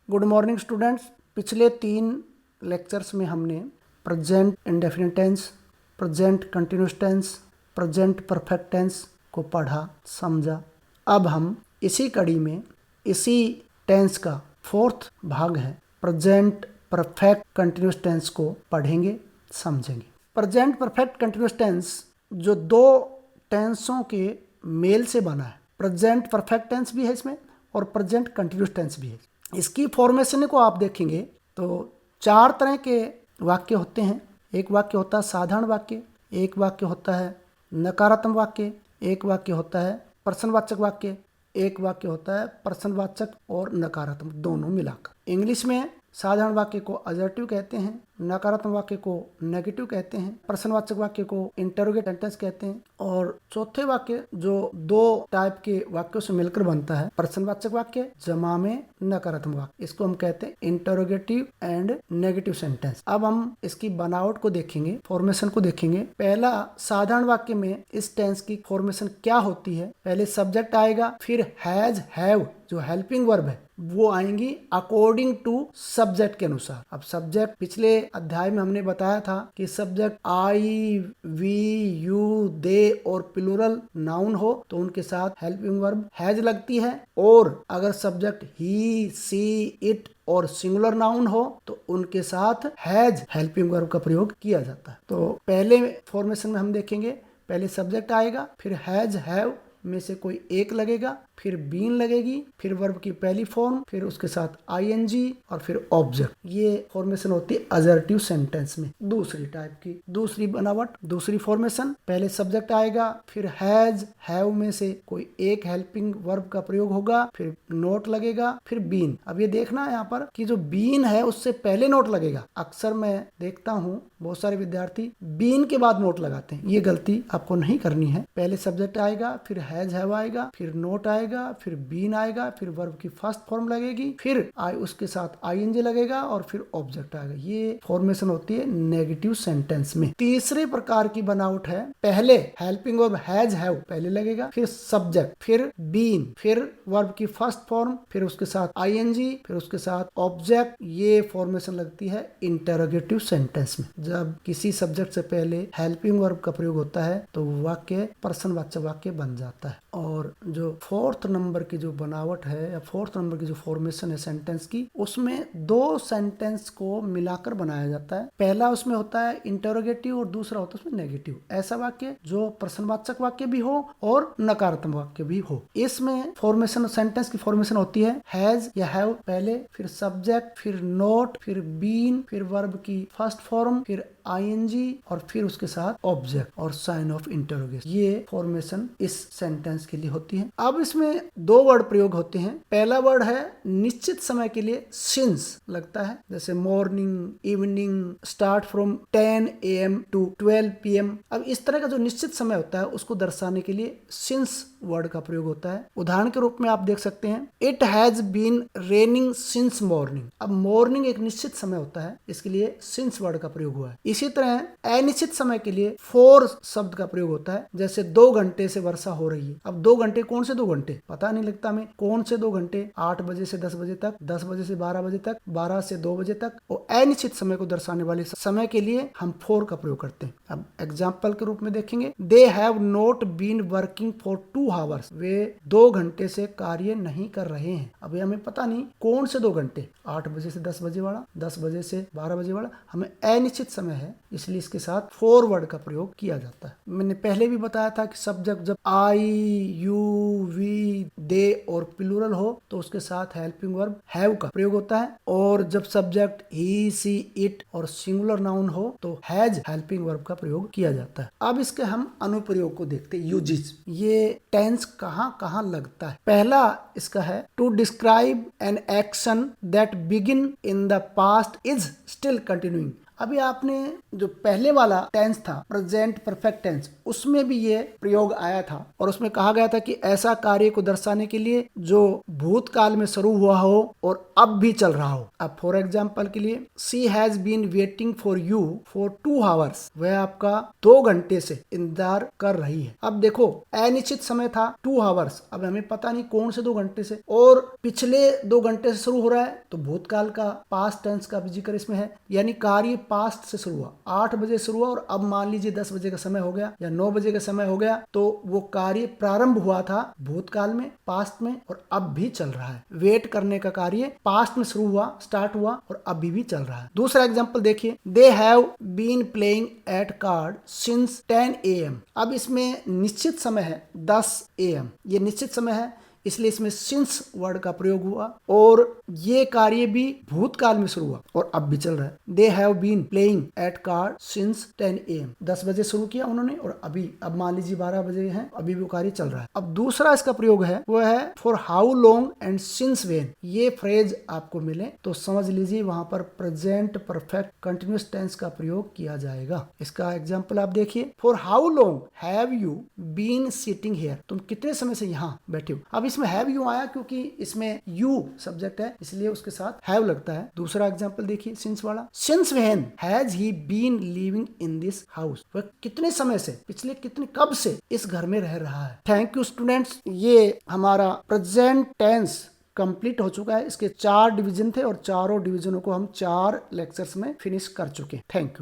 Good morning students. पिछले 3 lectures में हमने present indefinite tense, present continuous tense, present perfect tense को पढ़ा समझा। अब हम इसी कड़ी में इसी टेंस का 4th भाग है प्रेजेंट परफेक्ट कंटिन्यूअस टेंस को पढ़ेंगे समझेंगे। प्रेजेंट परफेक्ट कंटिन्यूअस टेंस जो 2 टेंसों के मेल से बना है, प्रेजेंट परफेक्ट टेंस भी है इसमें और प्रेजेंट कंटिन्यूअस टेंस भी है। इसकी फॉर्मेशन को आप देखेंगे तो 4 तरह के वाक्य होते हैं। एक वाक्य होता है साधारण वाक्य, एक वाक्य होता है नकारात्मक वाक्य, एक वाक्य होता है प्रश्नवाचक वाक्य, एक वाक्य होता है प्रश्नवाचक और नकारात्मक दोनों मिलाकर। इंग्लिश में साधारण वाक्य को अजर्टिव कहते हैं, नकारात्मक वाक्य को नेगेटिव कहते हैं, प्रश्नवाचक वाक्य को इंटरोगेटिव सेंटेंस कहते हैं और चौथे वाक्य जो 2 टाइप के वाक्यों से मिलकर बनता है, प्रश्नवाचक वाक्य जमा में नकारात्मक वाक्य, इसको हम कहते हैं इंटरोगेटिव एंड नेगेटिव सेंटेंस। अब हम इसकी बनावट को देखेंगे, फॉर्मेशन को देखेंगे। पहला साधारण वाक्य में इस टेंस की फॉर्मेशन क्या होती है, पहले सब्जेक्ट आएगा, फिर हैज हैव जो हेल्पिंग वर्ब है वो आएंगी अकॉर्डिंग टू सब्जेक्ट के अनुसार। अब सब्जेक्ट पिछले अध्याय में हमने बताया था कि सब्जेक्ट आई, वी, यू, दे और प्लूरल नाउन हो तो उनके साथ हेल्पिंग वर्ब हैज लगती है, और अगर सब्जेक्ट ही, सी, इट और सिंगुलर नाउन हो तो उनके साथ हैज हेल्पिंग वर्ब का प्रयोग किया जाता है। तो पहले फॉर्मेशन में हम देखेंगे, पहले सब्जेक्ट आएगा, फिर हैज हैव में से कोई एक लगेगा, फिर बीन लगेगी, फिर वर्ब की पहली फॉर्म, फिर उसके साथ आईएनजी और फिर ऑब्जेक्ट। ये फॉर्मेशन होती है अजर्टिव सेंटेंस में। दूसरी टाइप की दूसरी बनावट, दूसरी फॉर्मेशन, पहले सब्जेक्ट आएगा, फिर हैज हैव में से कोई एक हेल्पिंग वर्ब का प्रयोग होगा, फिर नोट लगेगा, फिर बीन। अब ये देखना है यहाँ पर कि जो बीन है उससे पहले नोट लगेगा। अक्सर मैं देखता हूँ बहुत सारे विद्यार्थी बीन के बाद नोट लगाते हैं, ये गलती आपको नहीं करनी है। पहले सब्जेक्ट आएगा, फिर हैज हैव आएगा, फिर नोट आएगा, फिर बीन आएगा, फिर वर्ब की फर्स्ट फॉर्म लगेगी, फिर उसके साथ आईएनजी लगेगा और फिर ऑब्जेक्ट आएगा। ये फॉर्मेशन होती है नेगेटिव सेंटेंस में। तीसरे प्रकार की बनावट है, पहले हेल्पिंग वर्ब हैज हैव पहले लगेगा, फिर सब्जेक्ट, फिर बीन, फिर वर्ब की फर्स्ट फॉर्म, फिर उसके साथ आईएनजी, फिर उसके साथ ऑब्जेक्ट। ये फॉर्मेशन लगती है इंटरोगेटिव सेंटेंस में। जब किसी सब्जेक्ट से पहले हेल्पिंग वर्ब का प्रयोग होता है तो वाक्य प्रश्नवाचक वाक्य बन जाता है। और जो 4th नंबर की जो बनावट है या 4th नंबर की जो फॉर्मेशन है सेंटेंस की, उसमें 2 सेंटेंस को मिलाकर बनाया जाता है। पहला उसमें होता है इंटरोगेटिव और दूसरा होता है उसमें नेगेटिव। ऐसा वाक्य जो प्रश्नवाचक वाक्य भी हो और नकारात्मक वाक्य भी हो। इसमें फॉर्मेशन सेंटेंस की फॉर्मेशन होती है हैज या हैव पहले, फिर सब्जेक्ट, फिर नोट, फिर बीन, फिर वर्ब की फर्स्ट फॉर्म, फिर आईएनजी और फिर उसके साथ ऑब्जेक्ट और साइन ऑफ इंटरोगेशन। ये फॉर्मेशन इस सेंटेंस के लिए होती है। अब इसमें 2 वर्ड प्रयोग होते हैं। पहला वर्ड है निश्चित समय के लिए सिंस लगता है, जैसे morning, evening, start from 10 AM to 12 PM। अब इस तरह का जो निश्चित समय होता है उसको दर्शाने के लिए सिंस वर्ड का प्रयोग होता है। उदाहरण के रूप में आप देख सकते हैं it has been raining since morning. अब मॉर्निंग एक निश्चित समय होता है, इसके लिए सिंस वर्ड का प्रयोग हुआ है। इसी तरह अनिश्चित समय के लिए फॉर शब्द का प्रयोग होता है, जैसे 2 घंटे से वर्षा हो रही है। अब 2 घंटे कौन से 2 घंटे पता नहीं लगता हमें, कौन से 2 घंटे, 8 बजे से 10 बजे तक, 10 बजे से 12 बजे तक, 12 से 2 बजे तक। और अनिश्चित समय को दर्शाने वाले समय के लिए हम फॉर का प्रयोग करते हैं। अब एग्जाम्पल के रूप में देखेंगे, they have not been working for 2 hours. वे 2 घंटे से कार्य नहीं कर रहे हैं। अब हमें पता नहीं कौन से 2 घंटे, 8 बजे से 10 बजे वाला, 10 बजे से 12 बजे वाला, हमें अनिश्चित समय है, इसलिए इसके साथ फॉर वर्ड का प्रयोग किया जाता है। मैंने पहले भी बताया था कि सब्जेक्ट जब आई, यू, वी, दे और प्लूरल हो तो उसके साथ हेल्पिंग वर्ब हैव का प्रयोग होता है, और जब सब्जेक्ट ही, सी, इट और सिंगुलर नाउन हो तो हैज हेल्पिंग वर्ब का प्रयोग किया जाता है। अब इसके हम अनुप्रयोग को देखते हैं, यूजेस। ये टेंस कहाँ कहाँ लगता है। पहला इसका है to describe an action that begin in the past is still continuing. अभी आपने जो पहले वाला टेंस था प्रेजेंट परफेक्ट टेंस, उसमें भी ये प्रयोग आया था और उसमें कहा गया था कि ऐसा कार्य को दर्शाने के लिए जो भूतकाल में शुरू हुआ हो और अब भी चल रहा हो। अब फॉर एग्जाम्पल के लिए she has been waiting for you for 2 hours, वह आपका 2 घंटे से इंतजार कर रही है। अब देखो अनिश्चित समय था 2 आवर्स, अब हमें पता नहीं कौन से 2 घंटे से, और पिछले 2 घंटे से शुरू हो रहा है तो भूतकाल का पास्ट टेंस का भी जिक्र इसमें है, यानी कार्य पास्ट से शुरू हुआ, 8 बजे शुरू हुआ और अब मान लीजिए 10 बजे का समय हो गया या 9 बजे का समय हो गया, तो वो कार्य प्रारंभ हुआ था भूतकाल में, पास्ट में, और अब भी चल रहा है। वेट करने का कार्य पास्ट में शुरू हुआ, स्टार्ट हुआ और अभी भी चल रहा है। दूसरा एग्जांपल देखिए, they have been playing at card since 10 AM। अब इसमें निश्चित समय है 10 AM, ये निश्चित समय है इसलिए इसमें सिंस वर्ड का प्रयोग हुआ और ये कार्य भी भूतकाल में शुरू हुआ और अब भी चल रहा है। They have been playing at card since 10 AM, 10 बजे शुरू किया उन्होंने और अभी अब मान लीजिए 12 बजे हैं, अभी भी वो कार्य चल रहा है। अब दूसरा इसका प्रयोग है वो है for how long and since when. ये फ्रेज आपको मिले तो समझ लीजिए वहां पर प्रेजेंट परफेक्ट कंटिन्यूअस टेंस का प्रयोग किया जाएगा। इसका एग्जाम्पल आप देखिए, for how long have you been sitting here, तुम कितने समय से यहाँ बैठे हो। अब इसमें हैव यू आया क्योंकि इसमें यू सब्जेक्ट है इसलिए उसके साथ हैव लगता है। दूसरा एग्जांपल देखिए सिंस वाला, since when has he been living in this house, वह कितने समय से, पिछले कितने कब से इस घर में रह रहा है। थैंक यू स्टूडेंट्स, ये हमारा प्रेजेंट टेंस कंप्लीट हो चुका है। इसके 4 डिवीजन थे और चारों डिवीजनों को हम 4 लेक्चर्स में फिनिश कर चुके हैं। Thank you.